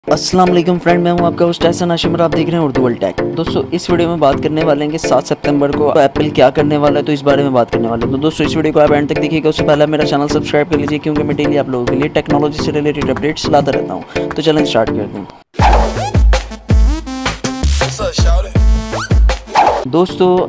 अस्सलाम वालेकुम फ्रेंड, मैं हूं आपका होस्ट एहसन हाशिम और आप देख रहे हैं उर्दू वर्ल्ड टेक। दोस्तों इस वीडियो में बात करने वाले हैं कि 7 सितंबर को एप्पल क्या करने वाला है, तो इस बारे में बात करने वाले हैं। तो दोस्तों इस वीडियो को आप एंड तक देखिएगा। उससे पहले मेरा चैनल सब्सक्राइब कर लीजिए, क्योंकि मैं डेली आप लोगों के लिए टेक्नोलॉजी से रिलेटेड अपडेट्स लाता रहता हूँ। तो चलें स्टार्ट करते हैं। दोस्तों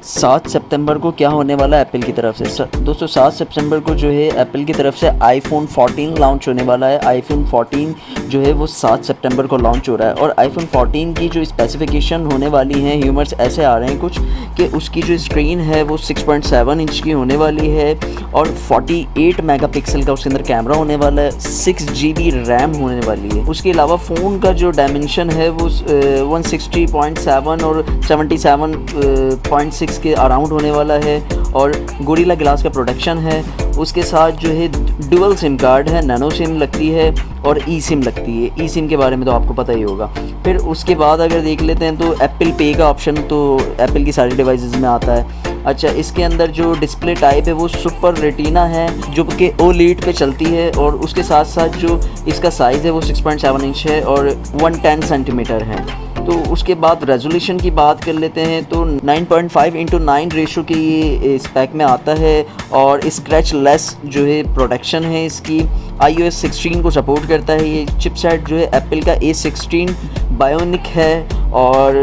7 सितंबर को क्या होने वाला है एप्पल की तरफ से। दोस्तों 7 सितंबर को जो है एप्पल की तरफ से आईफोन 14 लॉन्च होने वाला है। आईफोन 14 जो है वो 7 सितंबर को लॉन्च हो रहा है और आईफोन 14 की जो स्पेसिफिकेशन होने वाली हैं, ह्यूमर्स ऐसे आ रहे हैं कुछ कि उसकी जो स्क्रीन है वो 6.7 इंच की होने वाली है और 48 मेगापिक्सल का उसके अंदर कैमरा होने वाला है, 6 GB रैम होने वाली है। उसके अलावा फ़ोन का जो डायमेंशन है वो 160.7 और 77.6 के अराउंड होने वाला है और गोरिल्ला ग्लास का प्रोटेक्शन है। उसके साथ जो है डुअल सिम कार्ड है, नैनो सिम लगती है और ई सिम लगती है। ई सिम के बारे में तो आपको पता ही होगा। फिर उसके बाद अगर देख लेते हैं तो एप्पल पे का ऑप्शन तो एप्पल की सारी डिवाइसेस में आता है। अच्छा, इसके अंदर जो डिस्प्ले टाइप है वो सुपर रेटिना है जो कि ओलेड पे चलती है और उसके साथ साथ जो इसका साइज़ है वो 6.7 इंच है और 110 सेंटीमीटर है। तो उसके बाद रेजोल्यूशन की बात कर लेते हैं तो 9.5:9 रेशो की ये स्पेक में आता है और स्क्रैच लेस जो है प्रोटेक्शन है इसकी। iOS 16 को सपोर्ट करता है। ये चिपसेट जो है एप्पल का A16 बायोनिक है और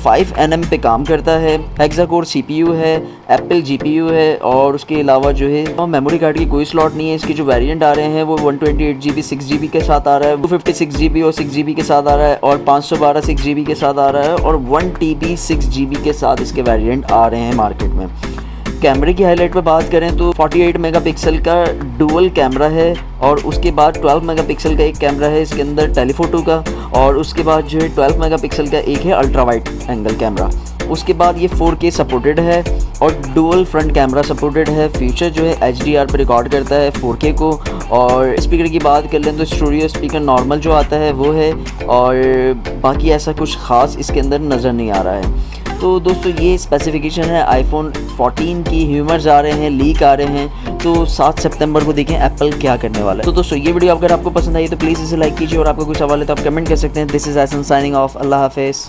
5 nm पे काम करता है। हेक्सा कोर CPU है, एप्पल GPU है और उसके अलावा जो है मेमोरी कार्ड की कोई स्लॉट नहीं है। इसके जो वेरिएंट आ रहे हैं वो 128 GB 6 GB के साथ आ रहा है, 256 GB और 6 GB के साथ आ रहा है और 512 6 GB के साथ आ रहा है और 1 TB 6 GB के साथ इसके वेरिएंट आ रहे हैं मार्केट में। कैमरे की हाईलाइट पर बात करें तो 48 मेगापिक्सल का डुअल कैमरा है और उसके बाद 12 मेगापिक्सल का एक कैमरा है इसके अंदर टेलीफोटो का और उसके बाद जो है 12 मेगापिक्सल का एक है अल्ट्रा वाइड एंगल कैमरा। उसके बाद ये 4K सपोर्टेड है और डुअल फ्रंट कैमरा सपोर्टेड है। फ्यूचर जो है HDR पर रिकॉर्ड करता है 4K को। और स्पीकर की बात कर लें तो स्टूडियो स्पीकर नॉर्मल जो आता है वो है और बाकी ऐसा कुछ ख़ास इसके अंदर नज़र नहीं आ रहा है। तो दोस्तों ये स्पेसिफिकेशन है आईफोन 14 की। ह्यूमर्स आ रहे हैं, लीक आ रहे हैं। तो 7 सितंबर को देखें एप्पल क्या करने वाला है। तो दोस्तों ये वीडियो अगर आपको पसंद आई तो प्लीज़ इसे लाइक कीजिए और आपका कोई सवाल है तो आप कमेंट कर सकते हैं। This is Ehsan signing off. अल्लाह हाफिज़।